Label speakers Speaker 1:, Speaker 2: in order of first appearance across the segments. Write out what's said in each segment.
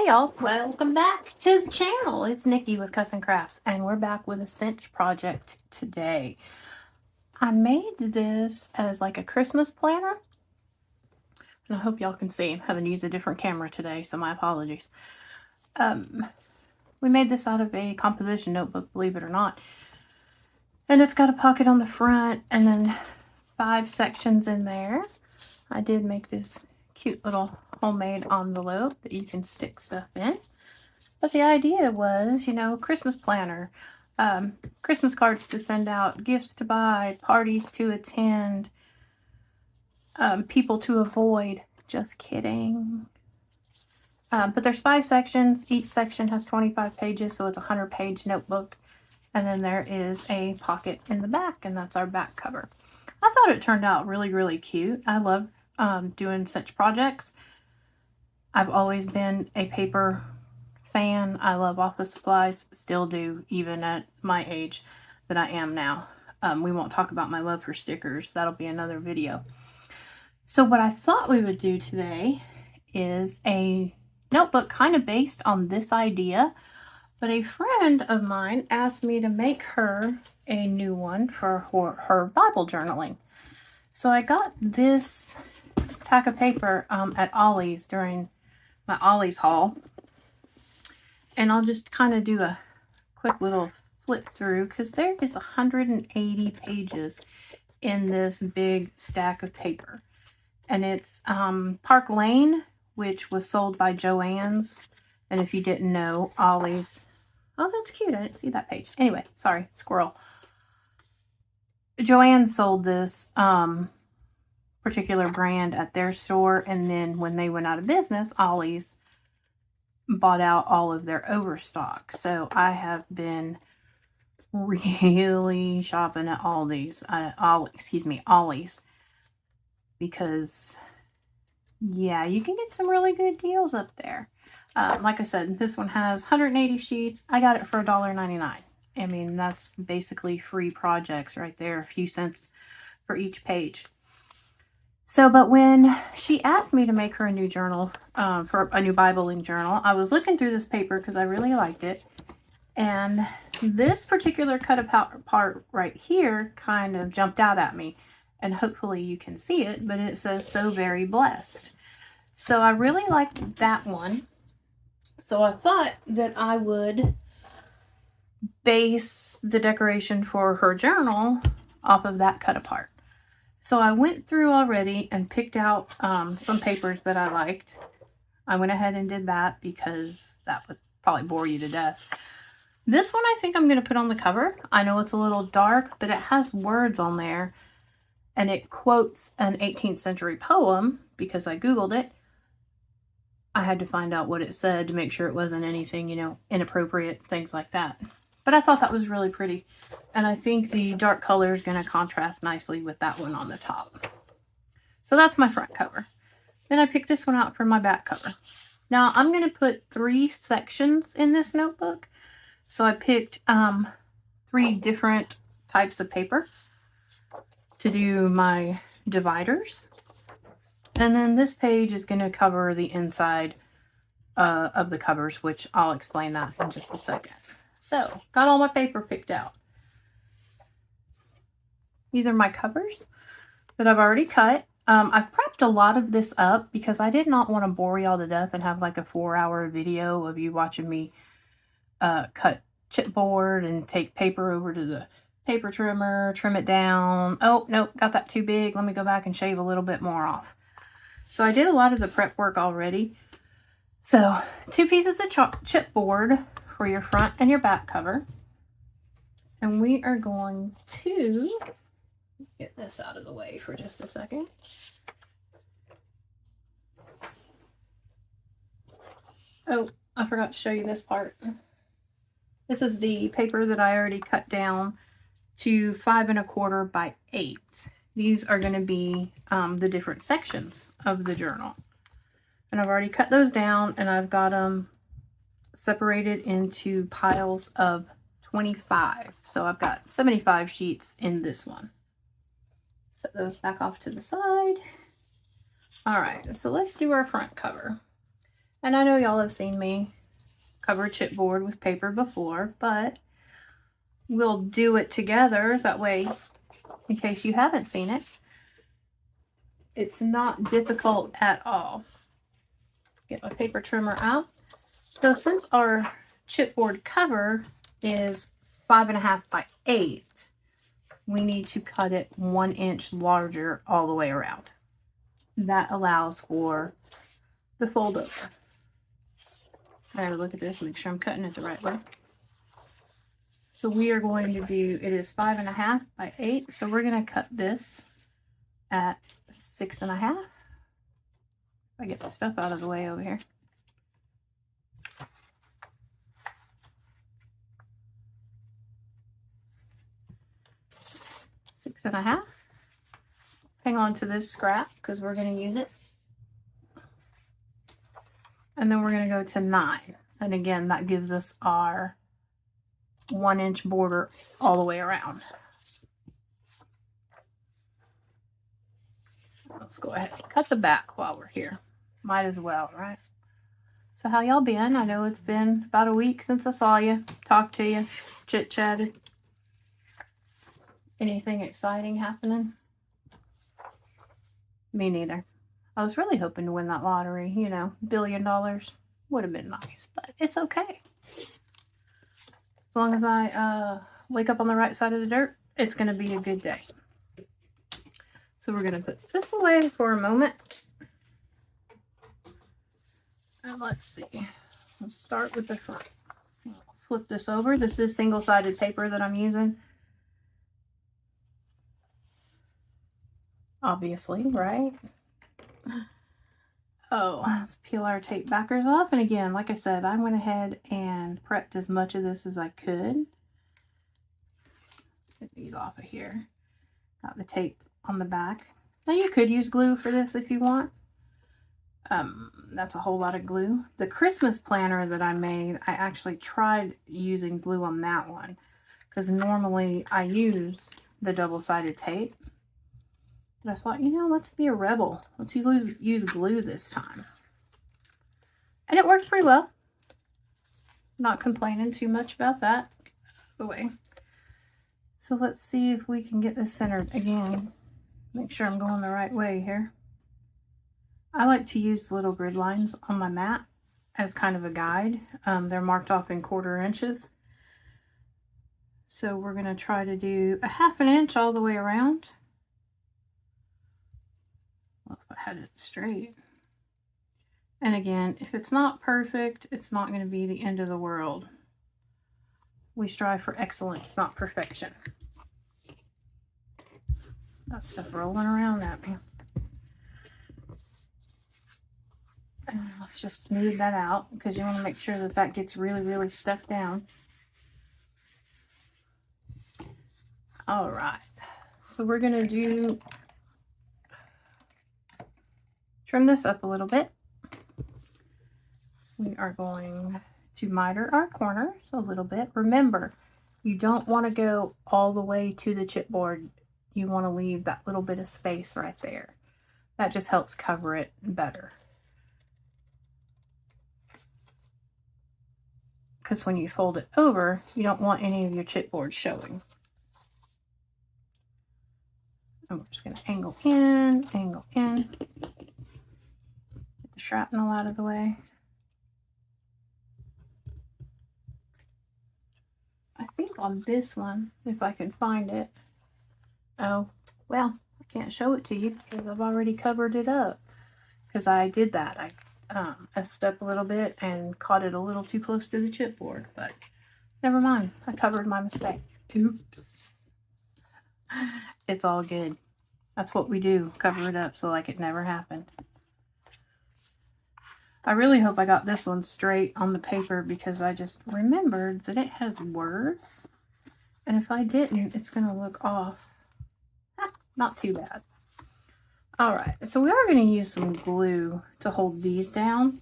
Speaker 1: y'all, welcome back to the channel. It's Nikki with Cussin'Crafts, and we're back with a cinch project today. I made this as like a Christmas planner, and I hope y'all can see. I haven't used a different camera today, so my apologies. We made this out of a composition notebook, believe it or not, and it's got a pocket on the front and then 5 sections in there. I did make this cute little homemade envelope that you can stick stuff in. But the idea was, you know, Christmas planner, Christmas cards to send out, gifts to buy, parties to attend, people to avoid. Just kidding. But there's 5 sections. Each section has 25 pages, so it's a 100-page notebook. And then there is a pocket in the back, and that's our back cover. I thought it turned out really, really cute. I love doing such projects. I've always been a paper fan. I love office supplies, still do, even at my age that I am now. We won't talk about my love for stickers. That'll be another video. So what I thought we would do today is a notebook kind of based on this idea, but a friend of mine asked me to make her a new one for her Bible journaling. So I got this pack of paper at Ollie's during my Ollie's haul, and I'll just kind of do a quick little flip through because there is 180 pages in this big stack of paper, and it's Park Lane, which was sold by Joann's. And if you didn't know, Ollie's, oh, that's cute, I didn't see that page. Anyway, sorry, squirrel. Joann sold this particular brand at their store, and then when they went out of business, Ollie's bought out all of their overstock. So I have been really shopping at Ollie's, because yeah, you can get some really good deals up there. Like I said, this one has 180 sheets. I got it for $1.99. I mean, that's basically free projects right there, a few cents for each page. So, but when she asked me to make her a new journal, for a new Bibling journal, I was looking through this paper because I really liked it. And this particular cut apart right here kind of jumped out at me. And hopefully you can see it, but it says, "So very blessed." So I really liked that one. So I thought that I would base the decoration for her journal off of that cut apart. So I went through already and picked out some papers that I liked. I went ahead and did that because that would probably bore you to death. This one I think I'm going to put on the cover. I know it's a little dark, but it has words on there. And it quotes an 18th century poem because I Googled it. I had to find out what it said to make sure it wasn't anything, you know, inappropriate, things like that. But I thought that was really pretty. And I think the dark color is going to contrast nicely with that one on the top. So that's my front cover. Then I picked this one out for my back cover. Now I'm going to put 3 sections in this notebook. So I picked 3 different types of paper to do my dividers. And then this page is going to cover the inside of the covers, which I'll explain that in just a second. So, got all my paper picked out. These are my covers that I've already cut. I've prepped a lot of this up because I did not want to bore y'all to death and have like a 4-hour video of you watching me cut chipboard and take paper over to the paper trimmer, trim it down. Oh, nope, got that too big. Let me go back and shave a little bit more off. So I did a lot of the prep work already. So 2 pieces of chipboard for your front and your back cover. And we are going to get this out of the way for just a second. Oh, I forgot to show you this part. This is the paper that I already cut down to 5 1/4 by 8. These are going to be the different sections of the journal. And I've already cut those down, and I've got them separated into piles of 25. So I've got 75 sheets in this one. Set those back off to the side. All right, so let's do our front cover. And I know y'all have seen me cover a chipboard with paper before, but we'll do it together. That way, in case you haven't seen it, it's not difficult at all. Get my paper trimmer out. So since our chipboard cover is 5.5 by 8, we need to cut it 1 inch larger all the way around. That allows for the fold over. I gotta look at this, make sure I'm cutting it the right way. So we are going to do, it is 5.5 by 8. So we're gonna cut this at 6.5. If I get the stuff out of the way over here. Six and a half. Hang on to this scrap because we're going to use it. And then we're going to go to 9. And again, that gives us our 1 inch border all the way around. Let's go ahead and cut the back while we're here. Might as well, right? So how y'all been? I know it's been about a week since I saw you, talked to you, chit-chatted. Anything exciting happening? Me neither. I was really hoping to win that lottery, you know, $1 billion. Would have been nice, but it's okay. As long as I wake up on the right side of the dirt, it's going to be a good day. So we're going to put this away for a moment. And let's see. Let's start with the front. Flip this over. This is single-sided paper that I'm using. Obviously, right? Oh, let's peel our tape backers off. And again, like I said, I went ahead and prepped as much of this as I could. Get these off of here. Got the tape on the back. Now you could use glue for this if you want. That's a whole lot of glue. The Christmas planner that I made, I actually tried using glue on that one because normally I use the double-sided tape. But I thought, you know, let's be a rebel. Let's use glue this time. And it worked pretty well. Not complaining too much about that. Away. So let's see if we can get this centered again. Make sure I'm going the right way here. I like to use the little grid lines on my mat as kind of a guide. They're marked off in 1/4 inches. So we're going to try to do a 1/2 inch all the way around. Well, if I had it straight. And again, if it's not perfect, it's not going to be the end of the world. We strive for excellence, not perfection. That stuff rolling around at me. And let's just smooth that out because you want to make sure that that gets really, really stuck down. All right. So we're going to trim this up a little bit. We are going to miter our corners a little bit. Remember, you don't want to go all the way to the chipboard. You want to leave that little bit of space right there. That just helps cover it better. Because when you fold it over, you don't want any of your chipboard showing. And we're just going to angle in, get the shrapnel out of the way. I think on this one, if I can find it, oh, well, I can't show it to you because I've already covered it up. Because I did that. I messed up a little bit and caught it a little too close to the chipboard, but never mind. I covered my mistake. Oops. It's all good. That's what we do. Cover it up so like it never happened. I really hope I got this one straight on the paper because I just remembered that it has words. And if I didn't, it's going to look off. Not too bad. All right, so we are going to use some glue to hold these down.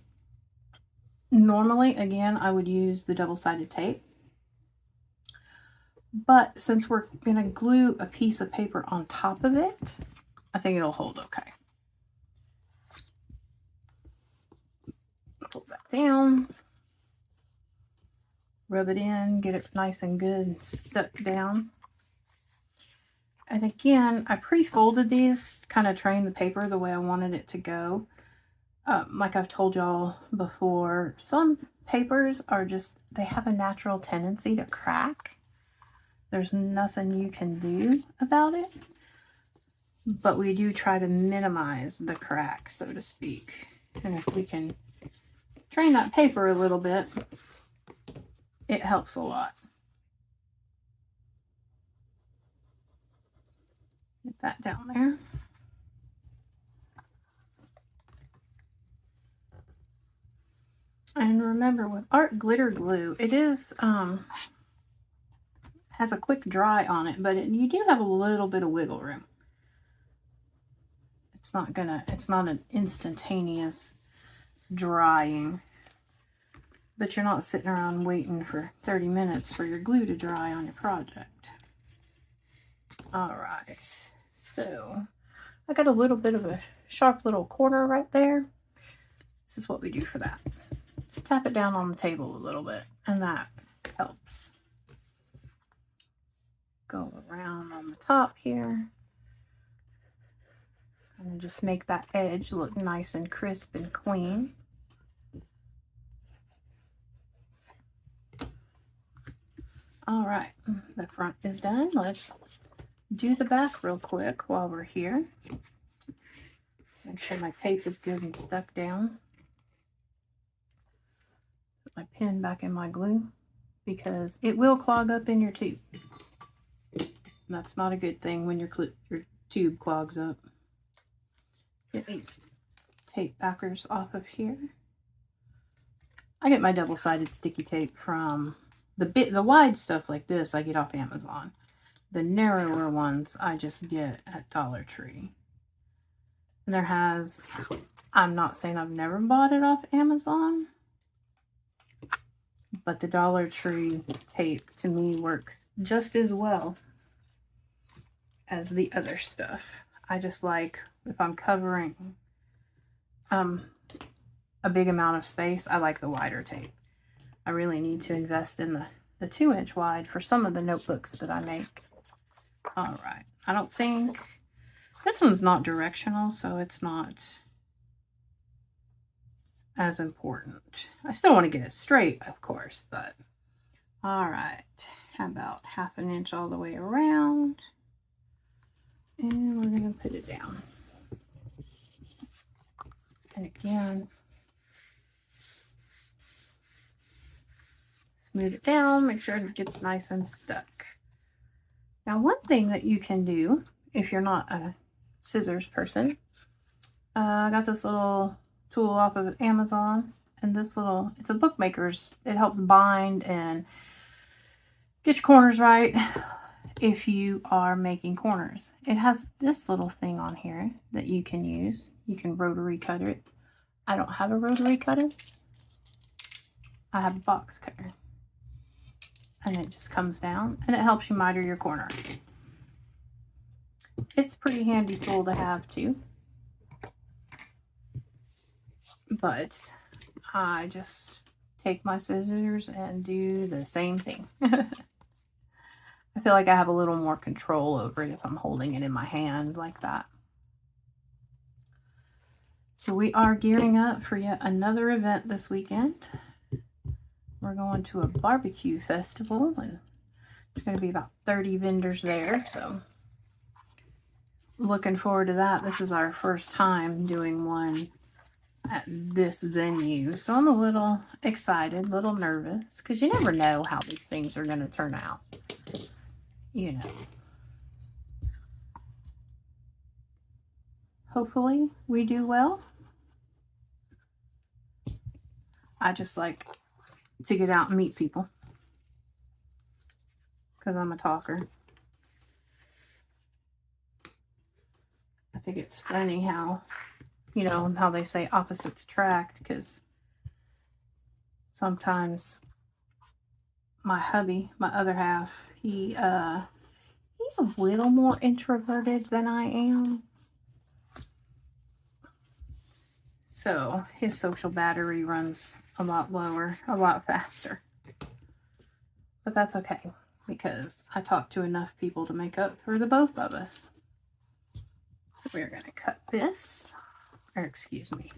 Speaker 1: Normally, again, I would use the double-sided tape. But since we're going to glue a piece of paper on top of it, I think it'll hold okay. pull that down. Rub it in, get it nice and good and stuck down. And again, I pre-folded these, kind of trained the paper the way I wanted it to go. Like I've told y'all before, some papers are just, they have a natural tendency to crack. There's nothing you can do about it, but we do try to minimize the crack, so to speak. And if we can train that paper a little bit, it helps a lot. Get that down there. And remember, with art glitter glue, it is has a quick dry on it, but you do have a little bit of wiggle room. It's not an instantaneous drying, but you're not sitting around waiting for 30 minutes for your glue to dry on your project. All right, so I got a little bit of a sharp little corner right there. This is what we do for that. Just tap it down on the table a little bit, and that helps. Go around on the top here. And just make that edge look nice and crisp and clean. All right, the front is done. Let's do the back real quick while we're here. Make sure my tape is good and stuck down. Put my pen back in my glue because it will clog up in your tube. That's not a good thing when your tube clogs up. Get these tape backers off of here. I get my double-sided sticky tape from the wide stuff like this I get off Amazon. The narrower ones I just get at Dollar Tree. And I'm not saying I've never bought it off Amazon, but the Dollar Tree tape to me works just as well as the other stuff. I just like, if I'm covering a big amount of space, I like the wider tape. I really need to invest in the 2-inch wide for some of the notebooks that I make. All right, I don't think, this one's not directional, so it's not as important. I still want to get it straight, of course, but all right, how about 1/2 inch all the way around? And we're going to put it down. And again, smooth it down, make sure it gets nice and stuck. Now, one thing that you can do if you're not a scissors person, I got this little tool off of Amazon, and it's a bookmaker's. It helps bind and get your corners right if you are making corners. It has this little thing on here that you can use. You can rotary cutter it. I don't have a rotary cutter. I have a box cutter. And it just comes down and it helps you miter your corner. It's a pretty handy tool to have too. But I just take my scissors and do the same thing. I feel like I have a little more control over it if I'm holding it in my hand like that. So we are gearing up for yet another event this weekend. We're going to a barbecue festival, and there's going to be about 30 vendors there, so looking forward to that. This is our first time doing one at this venue, so I'm a little excited, a little nervous, because you never know how these things are going to turn out, you know. Hopefully we do well. I just like to get out and meet people because I'm a talker. I think it's funny how, you know, how they say opposites attract, because sometimes my hubby, my other half, he's a little more introverted than I am. So his social battery runs a lot lower, a lot faster. But that's okay, because I talked to enough people to make up for the both of us. So we're going to cut this, or excuse me,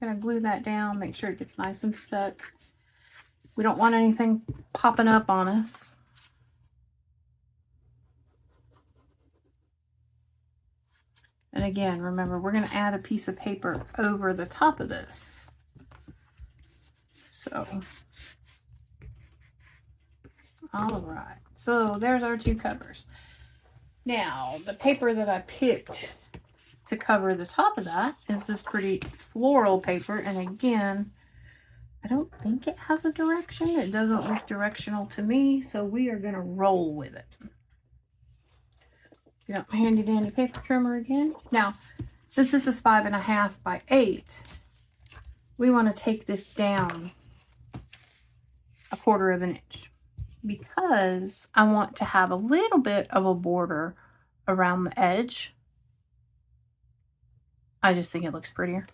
Speaker 1: going to glue that down, make sure it gets nice and stuck. We don't want anything popping up on us. And again, remember, we're going to add a piece of paper over the top of this. So, all right. So there's our two covers. Now, the paper that I picked to cover the top of that is this pretty floral paper. And again, I don't think it has a direction. It doesn't look directional to me. So we are going to roll with it. You know, handy dandy paper trimmer again. Now, since this is 5.5 by 8, we want to take this down 1/4 of an inch because I want to have a little bit of a border around the edge. I just think it looks prettier.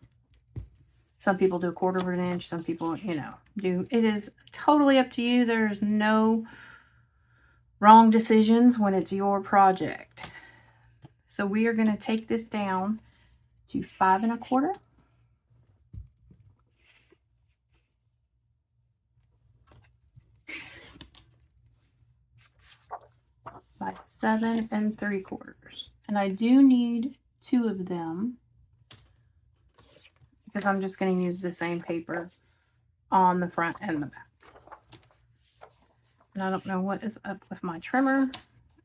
Speaker 1: Some people do 1/4 of an inch. Some people, you know, do. It is totally up to you. There's no wrong decisions when it's your project. So we are going to take this down to 5 1/4. By 7 3/4. And I do need 2 of them because I'm just going to use the same paper on the front and the back. And I don't know what is up with my trimmer.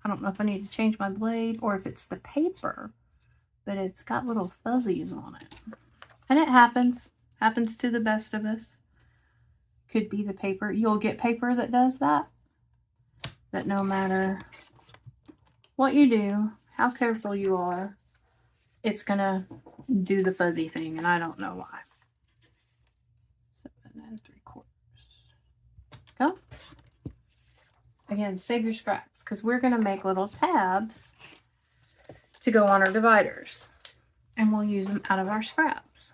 Speaker 1: I don't know if I need to change my blade or if it's the paper, but it's got little fuzzies on it. And it happens to the best of us. Could be the paper. You'll get paper that does that. That no matter what you do, how careful you are, it's gonna do the fuzzy thing, and I don't know why. 7 3/4. Go. Again, save your scraps, because we're gonna make little tabs to go on our dividers, and we'll use them out of our scraps.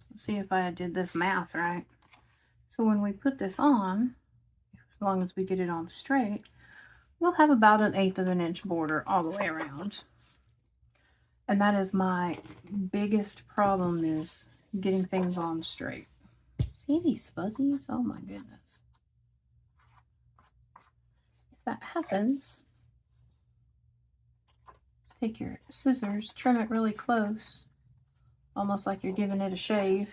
Speaker 1: Let's see if I did this math right. So when we put this on, as long as we get it on straight, we'll have about 1/8 of an inch border all the way around. And that is my biggest problem, is getting things on straight. See these fuzzies? Oh my goodness. If that happens, take your scissors, trim it really close, almost like you're giving it a shave.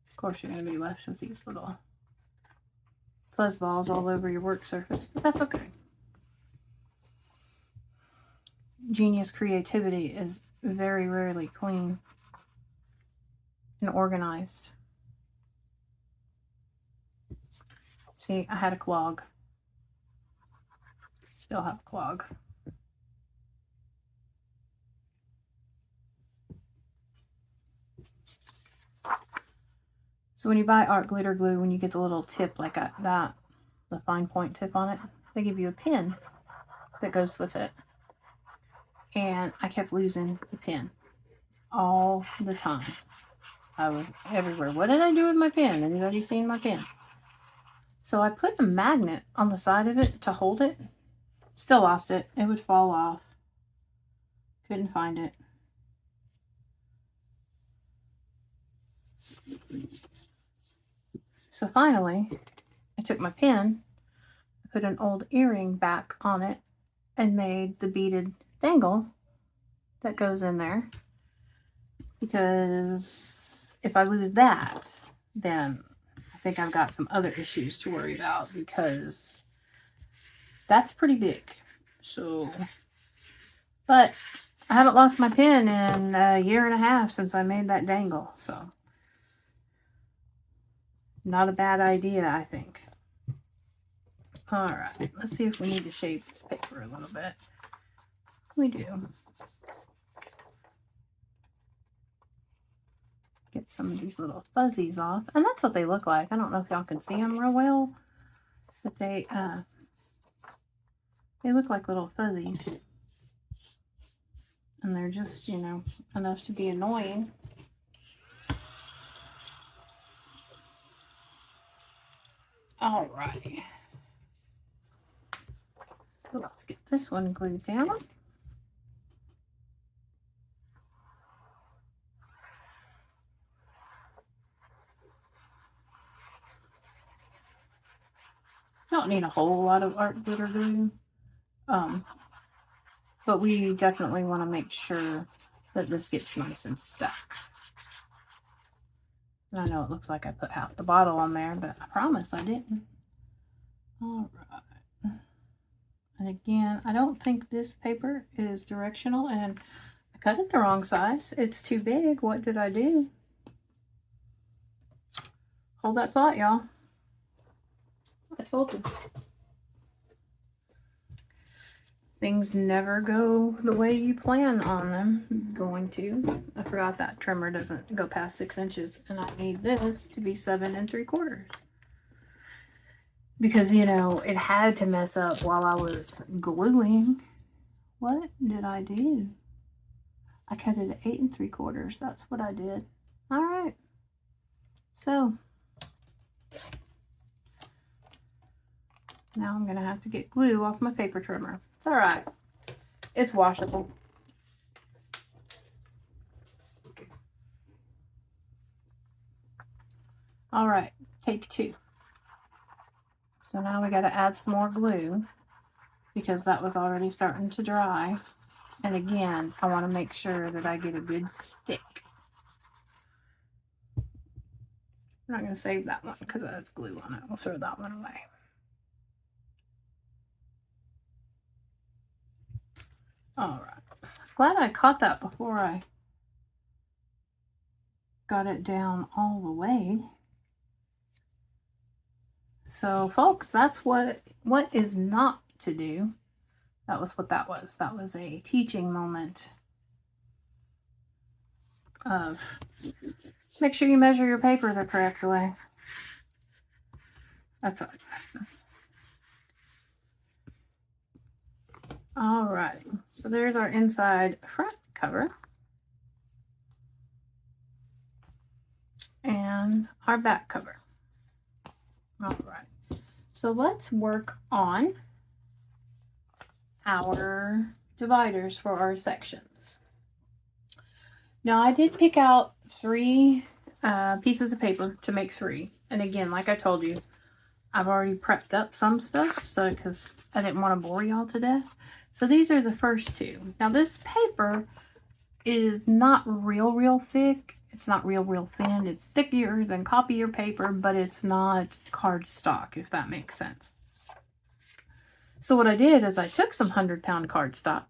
Speaker 1: Of course, you're going to be left with these little fuzz balls all over your work surface, but that's okay. Genius creativity is very rarely clean and organized. See, I had a clog. Still have a clog. So when you buy art glitter glue, when you get the little tip like that, the fine point tip on it, they give you a pin that goes with it. And I kept losing the pin all the time. I was everywhere. What did I do with my pin? Anybody seen my pin? So I put a magnet on the side of it to hold it. Still lost it. It would fall off. Couldn't find it. So finally, I took my pin, put an old earring back on it, and made the beaded dangle that goes in there. Because if I lose that, then I think I've got some other issues to worry about, because that's pretty big. So, but I haven't lost my pin in 1.5 years since I made that dangle. So, not a bad idea, I think. All right, let's see if we need to shave this paper a little bit. We do. Get some of these little fuzzies off. And that's what they look like. I don't know if y'all can see them real well, but they look like little fuzzies. and they're just, you know, enough to be annoying. All right. So let's get this one glued down. Don't need a whole lot of art glitter glue, but we definitely want to make sure that this gets nice and stuck. And I know it looks like I put half the bottle on there, but I promise I didn't. All right. And again, I don't think this paper is directional, and I cut it the wrong size. It's too big. What did I do? Hold that thought, y'all. I told you. Things never go the way you plan on them going to. I forgot that trimmer doesn't go past 6 inches, and I need this to be 7 3/4. Because, you know, it had to mess up while I was gluing. What did I do? I cut it at 8 3/4. That's what I did. All right. So now I'm going to have to get glue off my paper trimmer. It's all right. It's washable. All right. Take 2. So now we got to add some more glue because that was already starting to dry. And again, I want to make sure that I get a good stick. I'm not going to save that one because that's glue on it. We'll throw that one away. All right. Glad I caught that before I got it down all the way. So, folks, that's what is not to do. That was what that was. That was a teaching moment of make sure you measure your paper the correct way. That's all. All right. So there's our inside front cover. And our back cover. All right. So let's work on our dividers for our sections. Now I did pick out 3 pieces of paper to make 3. And again, like I told you, I've already prepped up some stuff, so because I didn't want to bore y'all to death. So these are the first 2. Now this paper is not real thick. It's not real thin. It's thicker than copier paper, but it's not cardstock, if that makes sense. So what I did is I took some 100-pound cardstock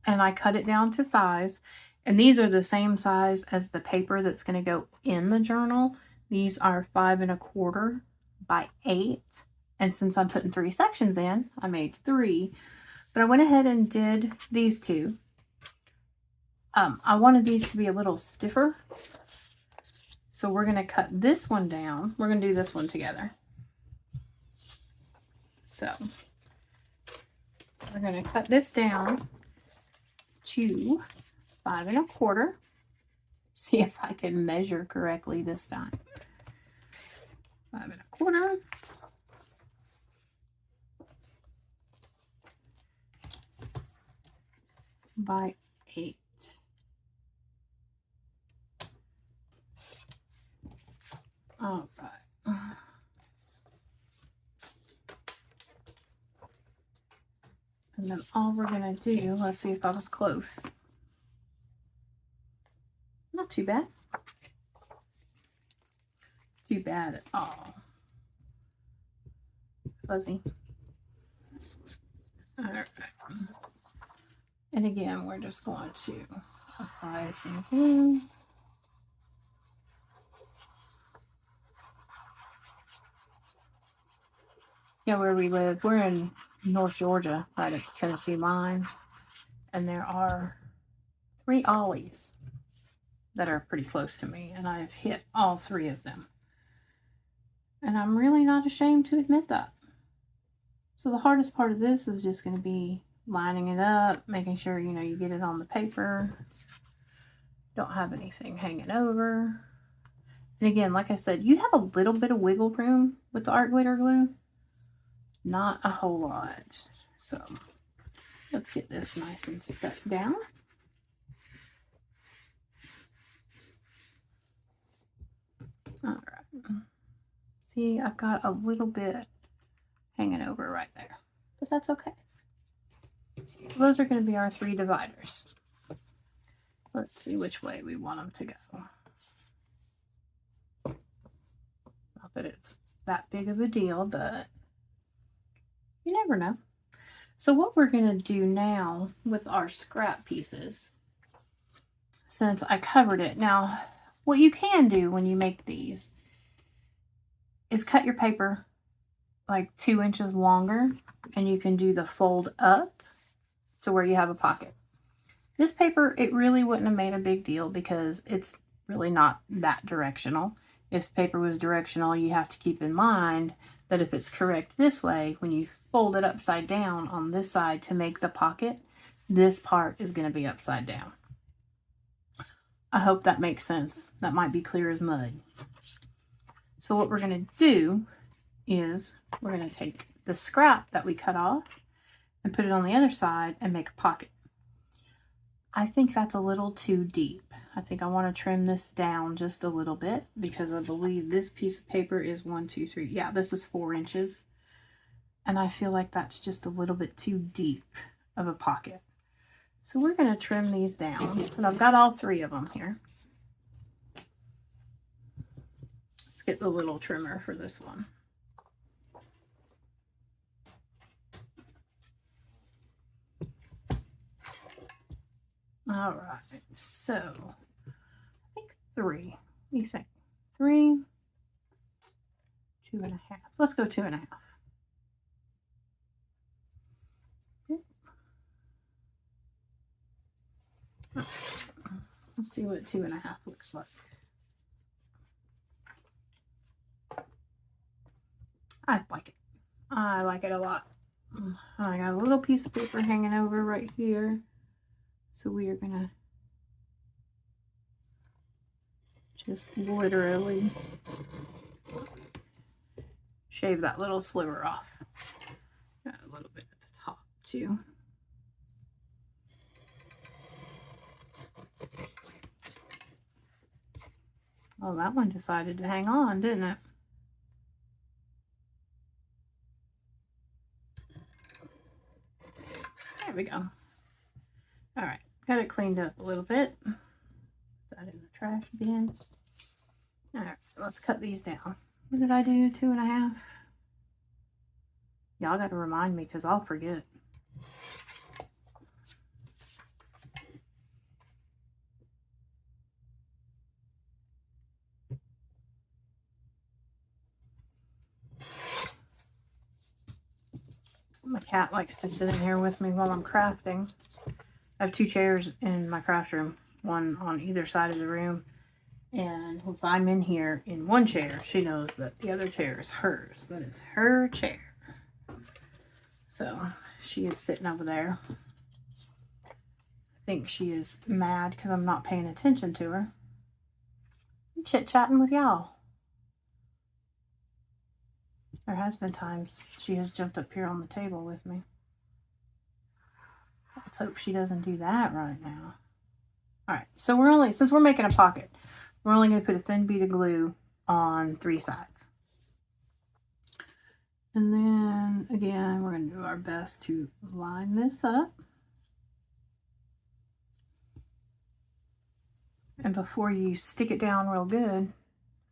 Speaker 1: and I cut it down to size. And these are the same size as the paper that's going to go in the journal. These are 5 1/4 by 8. And since I'm putting 3 sections in, I made 3. But I went ahead and did these 2. I wanted these to be a little stiffer. So we're going to cut this one down. We're going to do this one together. So we're going to cut this down to 5 1/4. See if I can measure correctly this time. 5 1/4 by 8. All right. And then all we're going to do, let's see if I was close. Not too bad. Too bad at all. Fuzzy. All right. And again, we're just going to apply some glue. Yeah, where we live, we're in North Georgia, right at the Tennessee line. And there are 3 ollies that are pretty close to me, and I've hit all 3 of them. And I'm really not ashamed to admit that. So the hardest part of this is just going to be lining it up, making sure, you know, you get it on the paper. Don't have anything hanging over. And again, like I said, you have a little bit of wiggle room with the art glitter glue. Not a whole lot. So let's get this nice and stuck down. All right. See, I've got a little bit hanging over right there, but that's okay. So those are going to be our 3 dividers. Let's see which way we want them to go. Not that it's that big of a deal, but you never know. So what we're going to do now with our scrap pieces, since I covered it. Now, what you can do when you make these is cut your paper like 2 inches longer, and you can do the fold up to where you have a pocket. This paper, it really wouldn't have made a big deal because it's really not that directional. If paper was directional, you have to keep in mind that if it's correct this way, when you fold it upside down on this side to make the pocket, this part is going to be upside down. I hope that makes sense. That might be clear as mud. So what we're going to do is we're going to take the scrap that we cut off and put it on the other side and make a pocket. I think that's a little too deep. I think I want to trim this down just a little bit because I believe this piece of paper is 1, 2, 3. Yeah, this is 4 inches. And I feel like that's just a little bit too deep of a pocket. So we're going to trim these down. And I've got all 3 of them here. Let's get the little trimmer for this one. All right, so I think 3. What do you think? 3, 2.5. Let's go 2.5. Let's see what 2.5 looks like. I like it. I like it a lot. I got a little piece of paper hanging over right here. So we are going to just literally shave that little sliver off. Got a little bit at the top too. Oh, that one decided to hang on, didn't it? There we go. All right, got it cleaned up a little bit. Put that in the trash bin. All right, let's cut these down. What did I do? 2.5? Y'all got to remind me because I'll forget. My cat likes to sit in here with me while I'm crafting. I have 2 chairs in my craft room, one on either side of the room. And if I'm in here in one chair, she knows that the other chair is hers, but it's her chair. So she is sitting over there. I think she is mad because I'm not paying attention to her. I'm chit-chatting with y'all. There has been times she has jumped up here on the table with me. Let's hope she doesn't do that right now. All right, so since we're making a pocket, we're only going to put a thin bead of glue on 3 sides. And then again, we're going to do our best to line this up. And before you stick it down real good,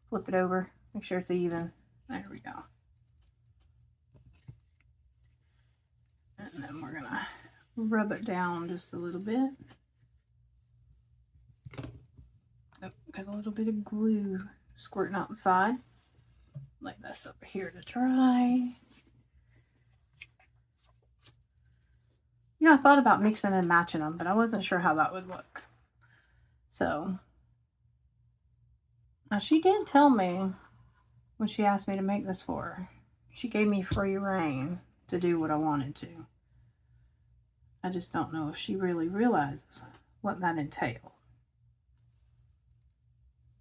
Speaker 1: flip it over, make sure it's even. There we go. And then we're gonna rub it down just a little bit. Oh, got a little bit of glue squirting out the side. Lay this over here to dry. You know, I thought about mixing and matching them, but I wasn't sure how that would look. So, now she did tell me when she asked me to make this for her. She gave me free reign to do what I wanted to. I just don't know if she really realizes what that entails.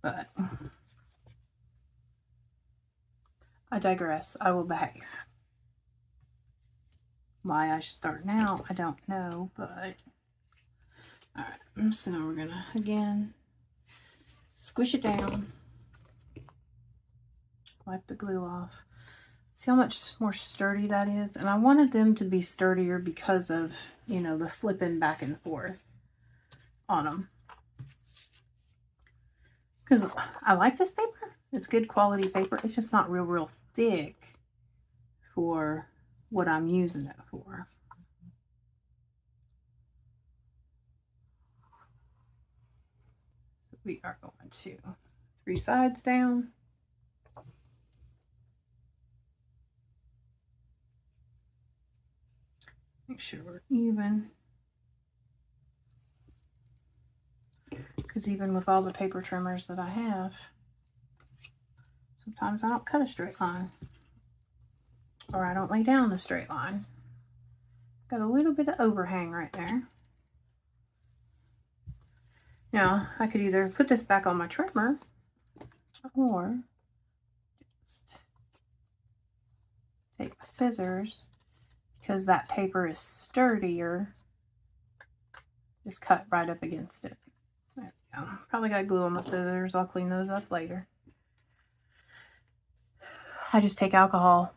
Speaker 1: But I digress. I will behave. Why I should start now, I don't know, but alright, so now we're gonna again squish it down, wipe the glue off. See how much more sturdy that is? And I wanted them to be sturdier because of, you know, the flipping back and forth on them. Because I like this paper. It's good quality paper. It's just not real thick for what I'm using it for. We are going to 3 sides down. Make sure we're even. Because even with all the paper trimmers that I have, sometimes I don't cut a straight line. Or I don't lay down a straight line. Got a little bit of overhang right there. Now, I could either put this back on my trimmer or just take my scissors, because that paper is sturdier, just cut right up against it. There we go. Probably got glue on my scissors. I'll clean those up later. I just take alcohol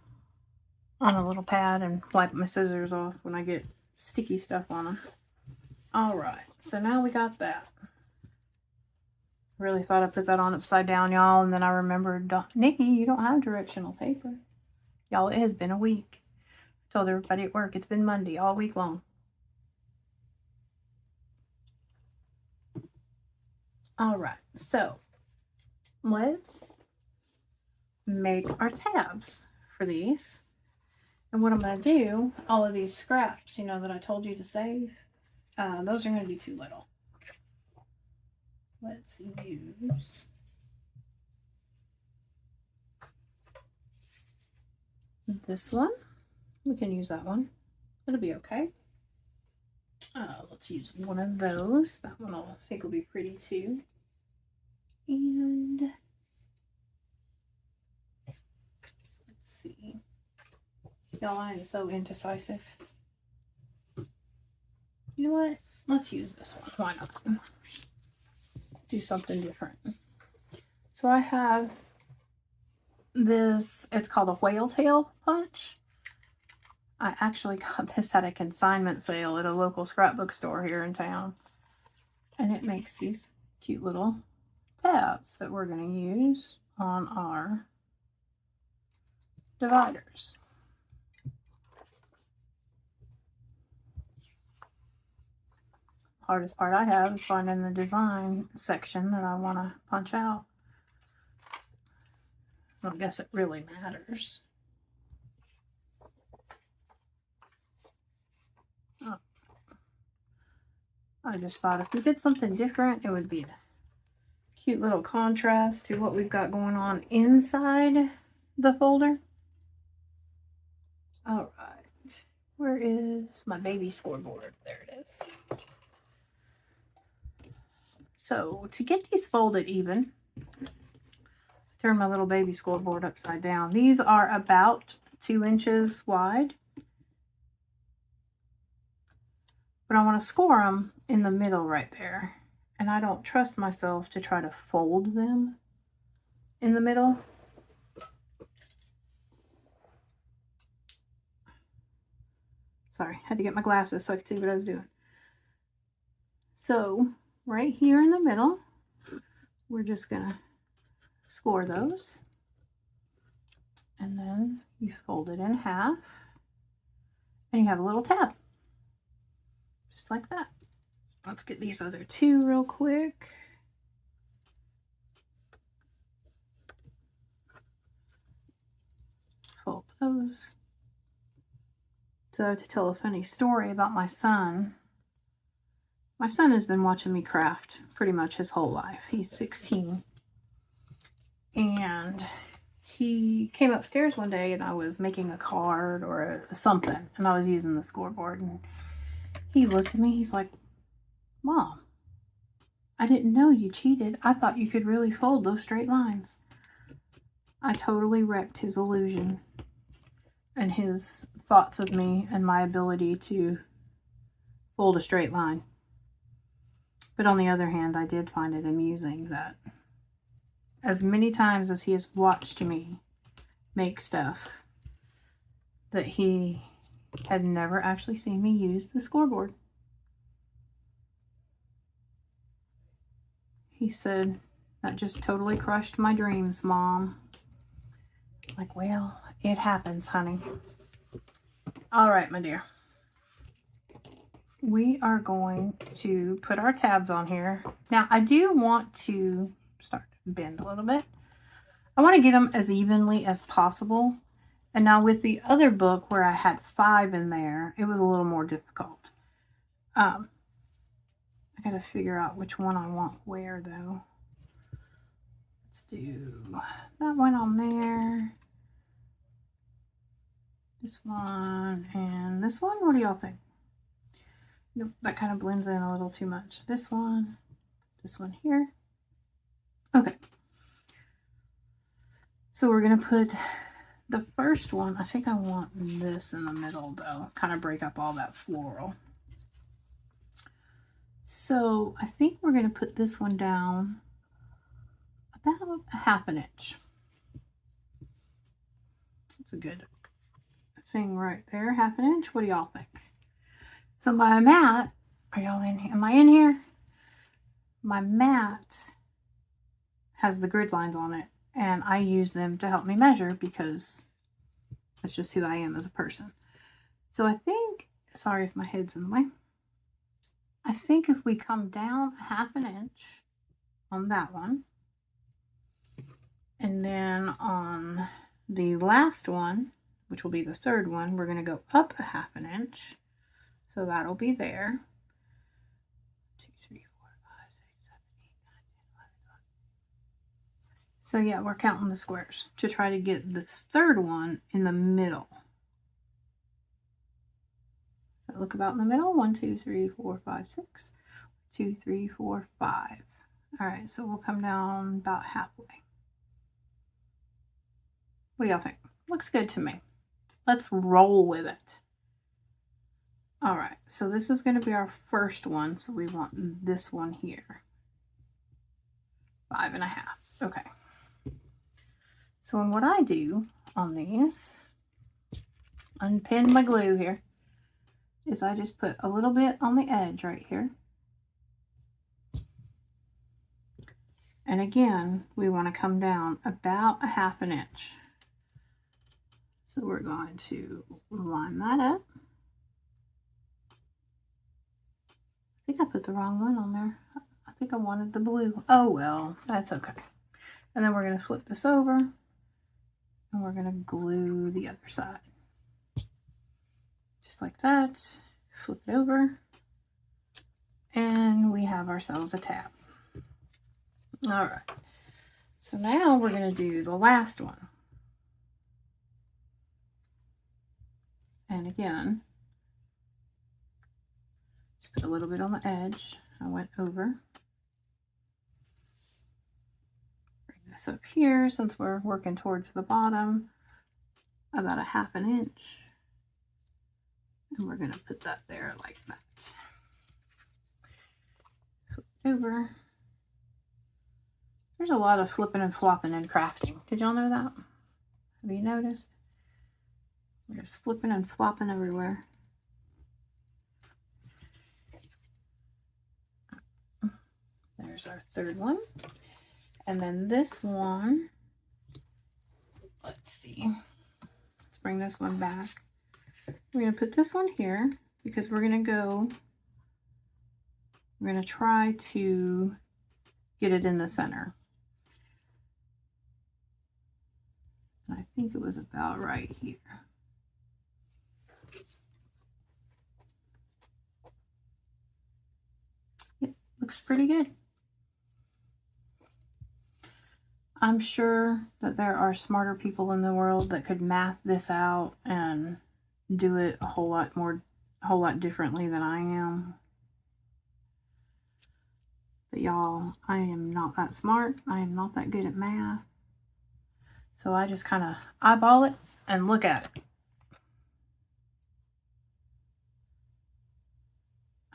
Speaker 1: on a little pad and wipe my scissors off when I get sticky stuff on them. Alright, so now we got that. Really thought I put that on upside down, y'all, and then I remembered, Nikki, you don't have directional paper. Y'all, it has been a week. I told everybody at work it's been Monday all week long. Alright, so let's make our tabs for these. And what I'm going to do, all of these scraps, you know, that I told you to save, those are going to be too little. Let's use this one. We can use that one. It'll be okay. Let's use one of those. That one I think will be pretty too. And let's see. Y'all, I am so indecisive. You know what? Let's use this one. Why not? Do something different. So I have this, it's called a whale tail punch. I actually got this at a consignment sale at a local scrapbook store here in town. And it makes these cute little tabs that we're going to use on our dividers. Hardest part I have is finding the design section that I want to punch out. I don't guess it really matters. Oh. I just thought if we did something different, it would be a cute little contrast to what we've got going on inside the folder. All right, where is my baby scoreboard? There it is. So to get these folded even, turn my little baby scoreboard upside down. These are about 2 inches wide. But I want to score them in the middle right there. And I don't trust myself to try to fold them in the middle. Sorry, had to get my glasses so I could see what I was doing. So right here in the middle, we're just gonna score those. And then you fold it in half. And you have a little tab. Just like that. Let's get these other 2 real quick. Fold those. So to tell a funny story about my son. My son has been watching me craft pretty much his whole life. He's 16. And he came upstairs one day and I was making a card or something. And I was using the scoreboard. And He looked at me, he's like, Mom, I didn't know you cheated. I thought you could really fold those straight lines. I totally wrecked his illusion and his thoughts of me and my ability to fold a straight line. But on the other hand, I did find it amusing that as many times as he has watched me make stuff, that he had never actually seen me use the scoreboard. He said, that just totally crushed my dreams, Mom. Like, well, it happens, honey. All right, my dear. We are going to put our tabs on here. Now, I do want to start to bend a little bit. I want to get them as evenly as possible. And now with the other book where I had 5 in there, it was a little more difficult. I got to figure out which one I want where, though. Let's do that one on there. This one and this one. What do y'all think? Nope, that kind of blends in a little too much. This one here. Okay. So we're going to put the first one. I think I want this in the middle, though. Kind of break up all that floral. So I think we're going to put this one down about 1/2 inch. That's a good thing right there. 1/2 inch. What do y'all think? So my mat, are y'all in here? Am I in here? My mat has the grid lines on it, and I use them to help me measure because that's just who I am as a person. So I think, sorry if my head's in the way, I think if we come down 1/2 inch on that one, and then on the last one, which will be the third one, we're going to go up 1/2 inch. So that'll be there. 2, 3, 4, 5, 6, 7, 8, 9, 10, 11, 12. So yeah, we're counting the squares to try to get this third one in the middle. So look about in the middle. 1, 2, 3, 4, 5, 6. 2, 3, 4, 5. All right, so we'll come down about halfway. What do y'all think? Looks good to me. Let's roll with it. All right, so this is going to be our first one. So we want this one here. 5 1/2. Okay. So what I do on these, unpin my glue here, is I just put a little bit on the edge right here. And again, we want to come down about 1/2 inch. So we're going to line that up. I think I put the wrong one on there. I think I wanted the blue. Oh well, that's okay. And then we're going to flip this over and we're going to glue the other side. Just like that. Flip it over. And we have ourselves a tab. All right. So now we're going to do the last one. And again, just put a little bit on the edge. I went over. Bring this up here since we're working towards the bottom, about 1/2 inch. And we're going to put that there like that. Flip it over. There's a lot of flipping and flopping and crafting. Did y'all know that? Have you noticed? We're just flipping and flopping everywhere. There's our third one. And then this one, let's see. Let's bring this one back. We're going to put this one here because we're going to try to get it in the center. And I think it was about right here. It looks pretty good. I'm sure that there are smarter people in the world that could math this out and do it a whole lot more a whole lot differently than I am. But y'all, I am not that smart. I am not that good at math. So I just kind of eyeball it and look at it.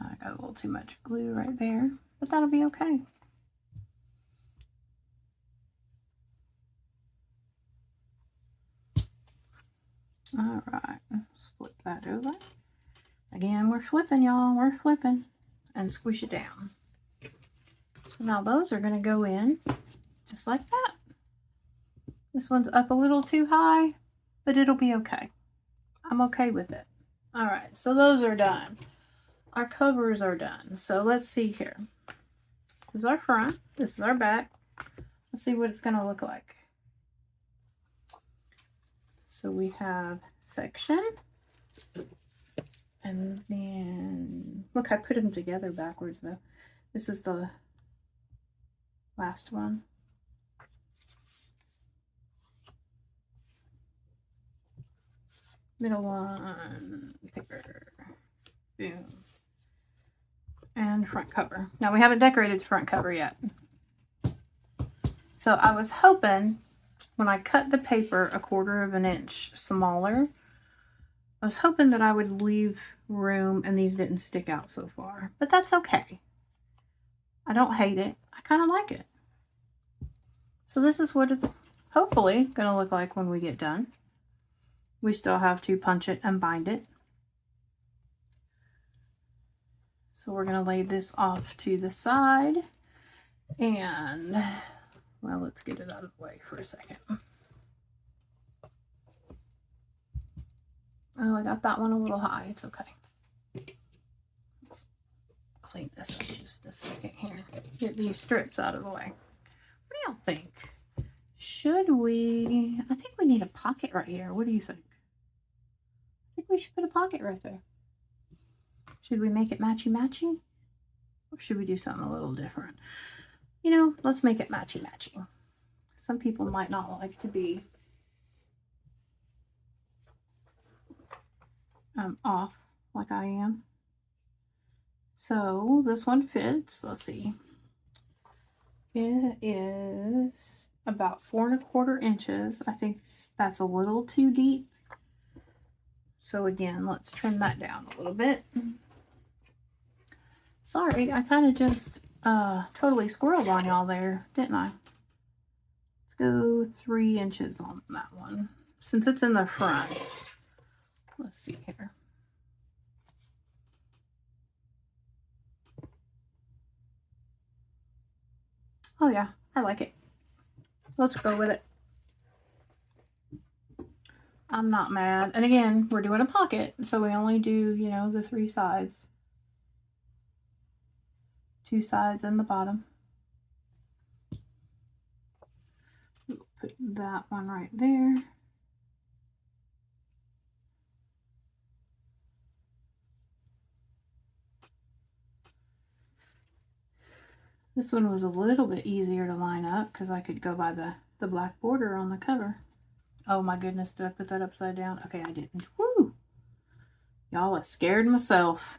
Speaker 1: I got a little too much glue right there, but that'll be okay. All right, flip that over. Again, we're flipping, y'all. We're flipping and squish it down. So now those are going to go in just like that. This one's up a little too high, but it'll be okay. I'm okay with it. All right, so those are done. Our covers are done. So let's see here. This is our front. This is our back. Let's see what it's going to look like. So we have section. And then, look, I put them together backwards though. This is the last one. Middle one, paper, boom. And front cover. Now we haven't decorated the front cover yet. So I was hoping when I cut the paper 1/4 of an inch smaller, I was hoping that I would leave room and these didn't stick out so far, but that's okay. I don't hate it. I kind of like it. So this is what it's hopefully going to look like when we get done. We still have to punch it and bind it. So we're going to lay this off to the side and, well, let's get it out of the way for a second. Oh, I got that one a little high. It's okay. Let's clean this up just a second here. Get these strips out of the way. What do y'all think? Should we? I think we need a pocket right here. What do you think? I think we should put a pocket right there. Should we make it matchy-matchy? Or should we do something a little different? You know, let's make it matchy-matchy. Some people might not like to be off like I am. So this one fits. Let's see. It is about 4 1/4 inches. I think that's a little too deep. So again, let's trim that down a little bit. Sorry, I kind of just totally squirreled on y'all there, didn't I? Let's go 3 inches on that one. Since it's in the front. Let's see here. Oh yeah, I like it. Let's go with it. I'm not mad. And again, we're doing a pocket, so we only do, you know, the 3 sides. 2 sides and the bottom. We'll put that one right there. This one was a little bit easier to line up because I could go by the black border on the cover. Oh my goodness, did I put that upside down? Okay, I didn't. Woo! Y'all, I scared myself.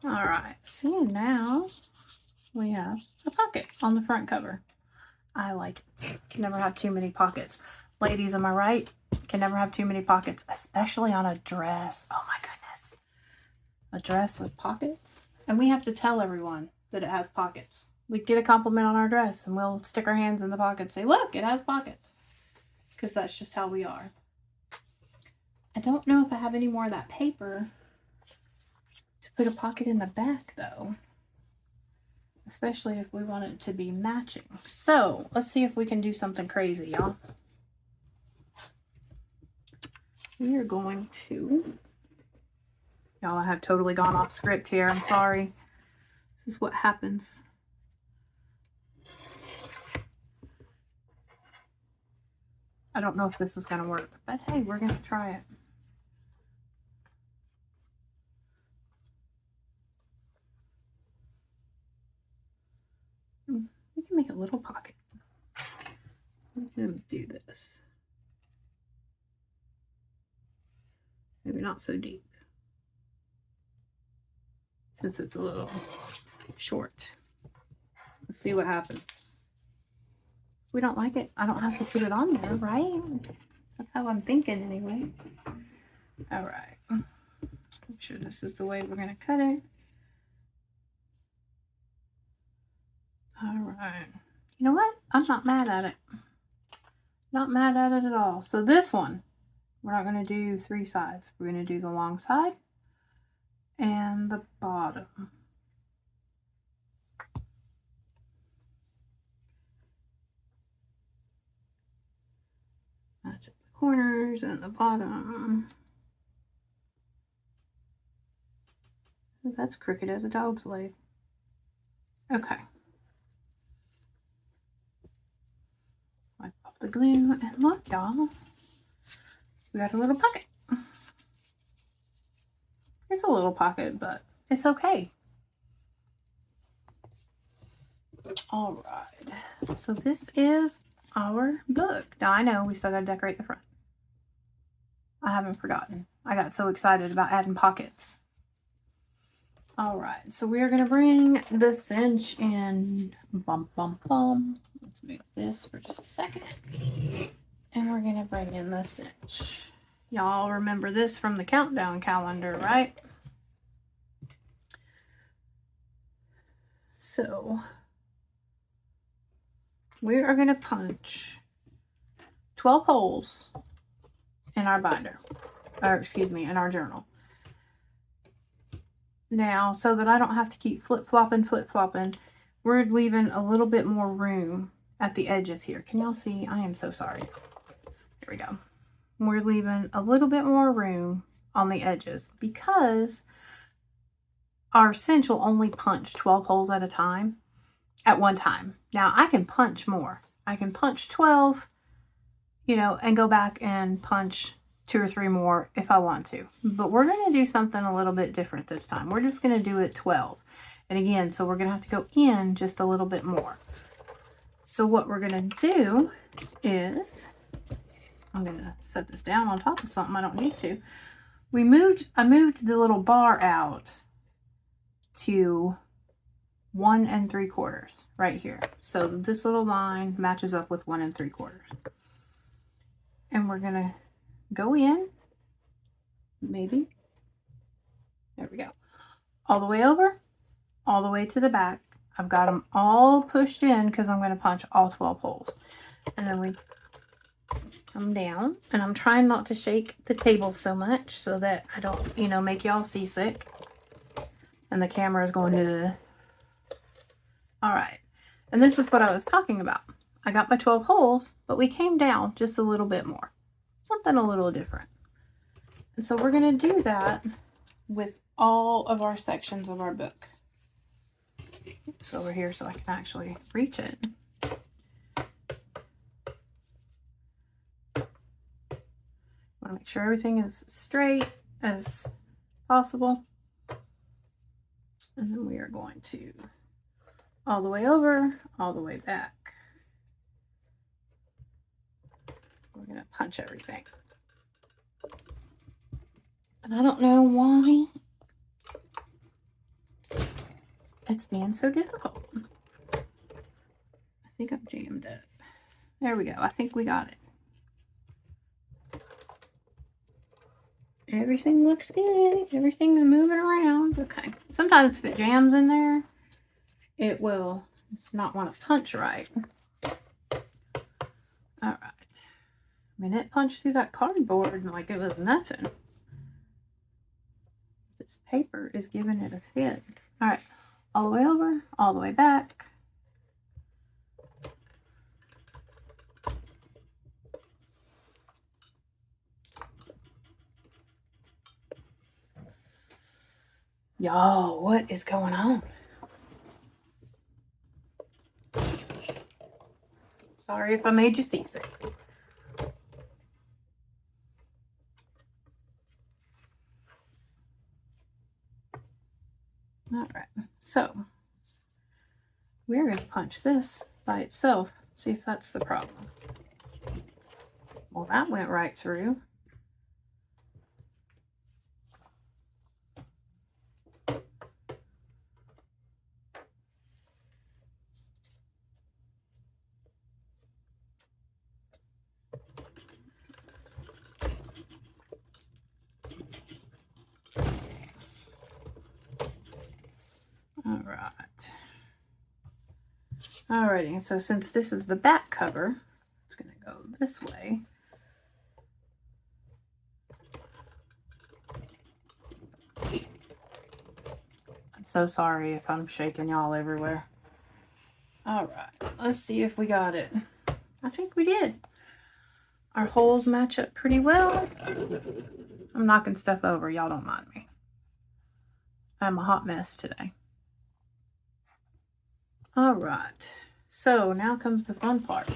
Speaker 1: All right, so now we have a pocket on the front cover. I like it. Can never have too many pockets. Ladies, am I right? Can never have too many pockets, especially on a dress. Oh my goodness. A dress with pockets? And we have to tell everyone that it has pockets. We get a compliment on our dress and we'll stick our hands in the pockets and say, look, it has pockets. Because that's just how we are. I don't know if I have any more of that paper to put a pocket in the back though. Especially if we want it to be matching. So let's see if we can do something crazy, y'all. We are going to, y'all, I have totally gone off script here. I'm sorry. This is what happens. I don't know if this is going to work, but hey, we're going to try it. We can make a little pocket. I'm going to do this. Maybe not so deep. since it's a little short. Let's see what happens. If we don't like it, I don't have to put it on there, right? That's how I'm thinking anyway. All right. Make sure this is the way we're going to cut it. All right. You know what? I'm not mad at it. Not mad at it at all. So this one, we're not going to do 3 sides. We're going to do the long side and the bottom. Match up the corners and the bottom. That's crooked as a dog's leg. Okay. Wipe off the glue and look, y'all. We got a little pocket. It's a little pocket, but it's okay. All right. So this is our book. Now I know we still got to decorate the front. I haven't forgotten. I got so excited about adding pockets. All right, so we are going to bring the cinch in. Bum, bum, bum. Let's move this for just a second. And we're going to bring in the cinch. Y'all remember this from the countdown calendar, right? So we are going to punch 12 holes in our binder. Or excuse me, in our journal. Now, so that I don't have to keep flip-flopping, we're leaving a little bit more room at the edges here. Can y'all see? I am so sorry. Here we go. We're leaving a little bit more room on the edges because our cinch will only punch 12 holes at a time, at one time. Now, I can punch more. I can punch 12, you know, and go back and punch 2 or 3 more if I want to. But we're going to do something a little bit different this time. We're just going to do it 12. And again, so we're going to have to go in just a little bit more. So what we're going to do is, I'm going to set this down on top of something I don't need to. I moved the little bar out to 1 3/4 right here. So this little line matches up with 1 3/4. And we're going to go in, maybe, there we go, all the way over, all the way to the back. I've got them all pushed in because I'm going to punch all 12 holes. And then we come down, and I'm trying not to shake the table so much so that I don't, you know, make y'all seasick. And the camera is going to, all right. And this is what I was talking about. I got my 12 holes, but we came down just a little bit more. Something a little different. And so we're going to do that with all of our sections of our book. It's over here so I can actually reach it. I want to make sure everything is straight as possible. And then we are going to all the way over, all the way back. We're going to punch everything. And I don't know why it's being so difficult. I think I've jammed it. There we go. I think we got it. Everything looks good. Everything's moving around. Okay. Sometimes if it jams in there, it will not want to punch right. All right. I mean, it punched through that cardboard like it was nothing. This paper is giving it a fit. All right. All the way over, all the way back. Y'all, what is going on? Sorry if I made you seasick. All right, so we're going to punch this by itself, see if that's the problem. Well, that went right through. right. Alrighty, so since this is the back cover, it's going to go this way. I'm so sorry if I'm shaking y'all everywhere. Alright, let's see if we got it. I think we did. Our holes match up pretty well. I'm knocking stuff over, y'all don't mind me. I'm a hot mess today. Alright, so now comes the fun part.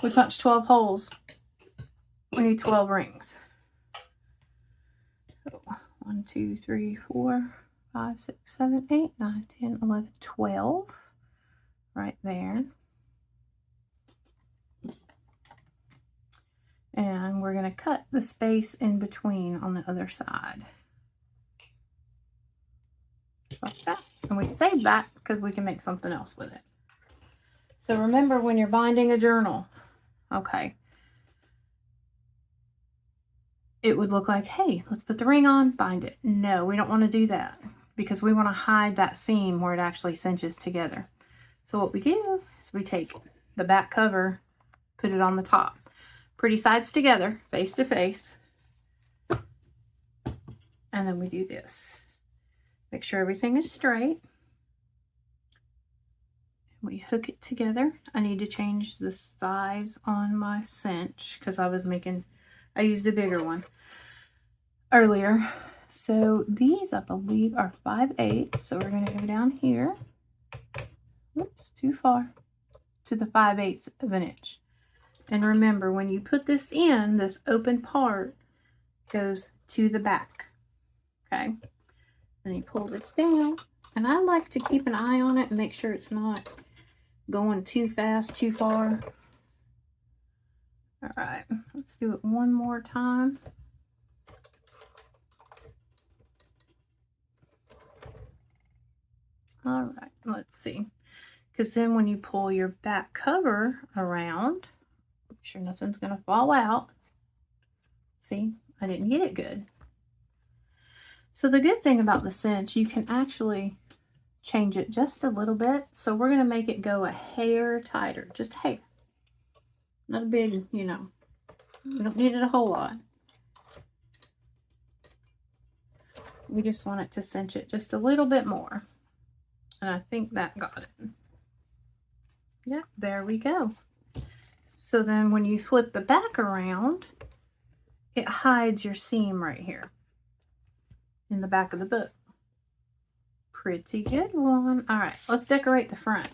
Speaker 1: We punched 12 holes. We need 12 rings. So 1, 2, 3, 4, 5, 6, 7, 8, 9, 10, 11, 12. Right there. And we're going to cut the space in between on the other side. Like that. And we save that because we can make something else with it. So remember when you're binding a journal, okay, it would look like, hey, let's put the ring on, bind it. No, we don't want to do that because we want to hide that seam where it actually cinches together. So what we do is we take the back cover, put it on the top. Pretty sides together, face to face. And then we do this. Make sure everything is straight. We hook it together. I need to change the size on my cinch because I used a bigger one earlier. So these, I believe, are 5/8. So we're going to go down here. Oops, too far. To the 5/8 of an inch. And remember, when you put this in, this open part goes to the back. Okay? Then you pull this down. And I like to keep an eye on it and make sure it's not going too fast, too far. All right, let's do it one more time. All right, let's see. Because then when you pull your back cover around, make sure nothing's going to fall out. See, I didn't get it good. So the good thing about the cinch, you can actually change it just a little bit. So we're going to make it go a hair tighter, just hair. Not a big, you know, we don't need it a whole lot. We just want it to cinch it just a little bit more. And I think that got it. Yep, there we go. So then when you flip the back around, it hides your seam right here in the back of the book. Pretty good one. All right, let's decorate the front.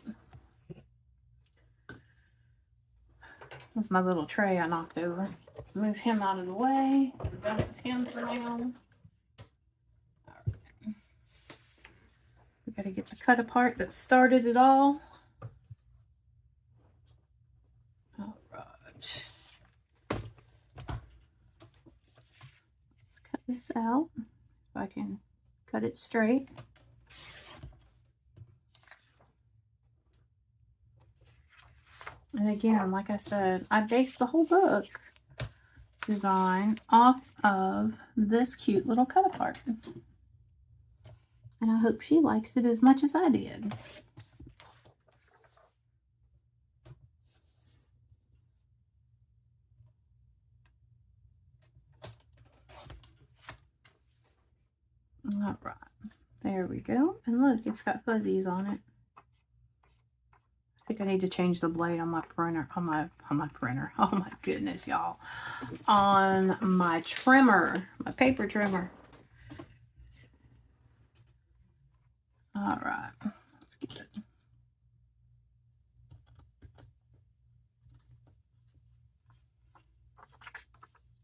Speaker 1: That's my little tray I knocked over. Move him out of the way. We're done with him for now. All right. We got to get the cut apart that started it all. All right. Let's cut this out. If I can cut it straight. And again, like I said, I based the whole book design off of this cute little cut apart. And I hope she likes it as much as I did. All right, there we go. And look, it's got fuzzies on it. I think I need to change the blade on my printer, on my printer. Oh my goodness, y'all. On my trimmer, my paper trimmer. All right, let's get it.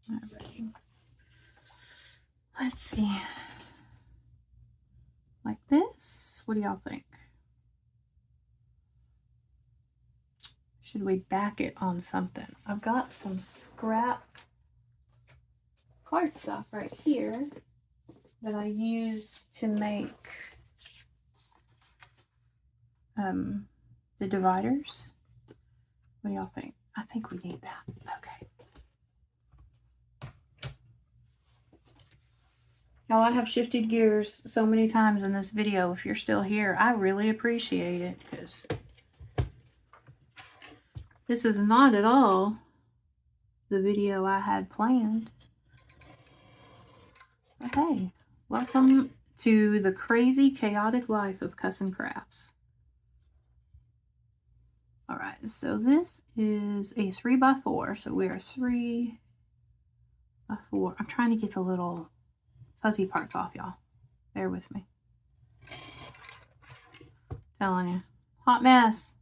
Speaker 1: All right. Let's see. Like this. What do y'all think? Should we back it on something? I've got some scrap cardstock right here that I used to make the dividers. What do y'all think? I think we need that. Okay. Y'all, I have shifted gears so many times in this video. If you're still here, I really appreciate it, because this is not at all the video I had planned. But hey, welcome to the crazy, chaotic life of Cussin'Crafts. Alright, so this is a 3x4, so we are 3x4. I'm trying to get the little fuzzy parts off, y'all. Bear with me. Telling you. Hot mess.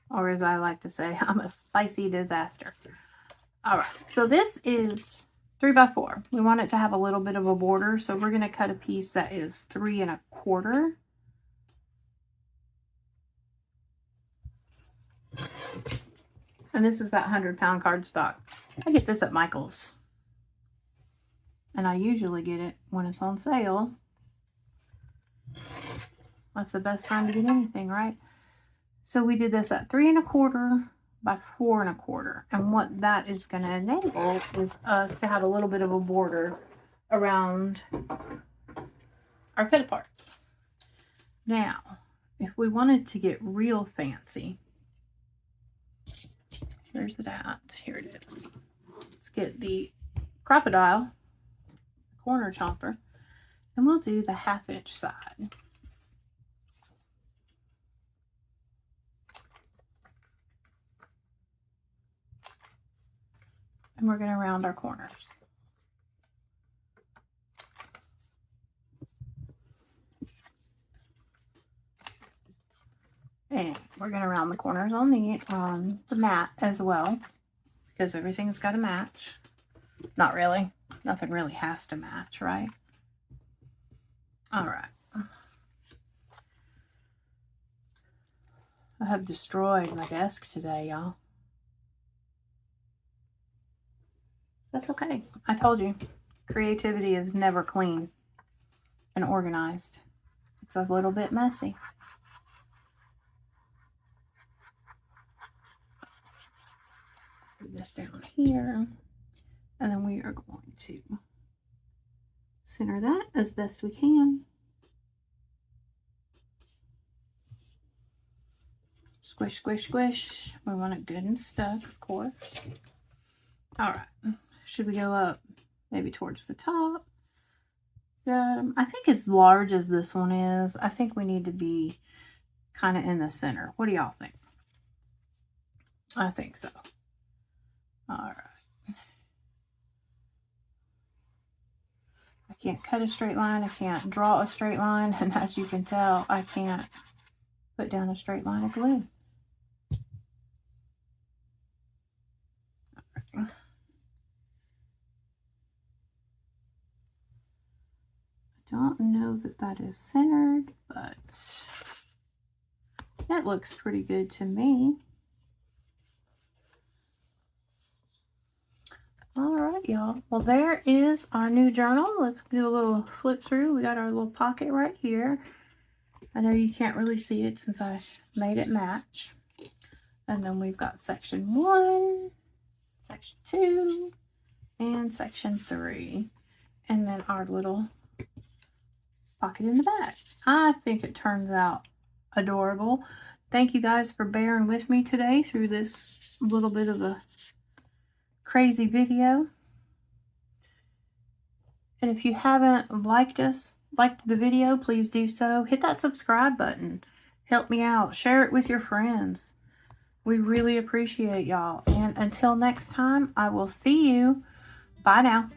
Speaker 1: Or as I like to say, I'm a spicy disaster. Alright, so this is 3x4. We want it to have a little bit of a border, so we're going to cut a piece that is 3 1/4. And this is that 100-pound cardstock. I get this at Michael's. And I usually get it when it's on sale. That's the best time to get anything, right? So we did this at 3 1/4 by 4 1/4. And what that is going to enable is us to have a little bit of a border around our cut apart. Now, if we wanted to get real fancy, where's it at? Here it is. Let's get the crocodile corner chomper, and we'll do the 1/2 inch side. And we're going to round our corners. And we're going to round the corners on the mat as well, because everything's got to match. Not really. Nothing really has to match, right? All right. I have destroyed my desk today, y'all. That's okay. I told you, creativity is never clean and organized. It's a little bit messy. Put this down here, and then we are going to center that as best we can. Squish, squish, squish. We want it good and stuck, of course. All right. Should we go up maybe towards the top? I think as large as this one is, I think we need to be kind of in the center. What do y'all think? I think so. All right. I can't cut a straight line. I can't draw a straight line. And as you can tell, I can't put down a straight line of glue. All right. I don't know that that is centered, but that looks pretty good to me. All right, y'all. Well, there is our new journal. Let's do a little flip through. We got our little pocket right here. I know you can't really see it since I made it match. And then we've got section 1, section 2, and section 3. And then our little pocket in the back. I think it turns out adorable. Thank you guys for bearing with me today through this little bit of a crazy video. And if you haven't liked the video, please do so. Hit that subscribe button. Help me out. Share it with your friends. We really appreciate y'all. And until next time, I will see you. Bye now.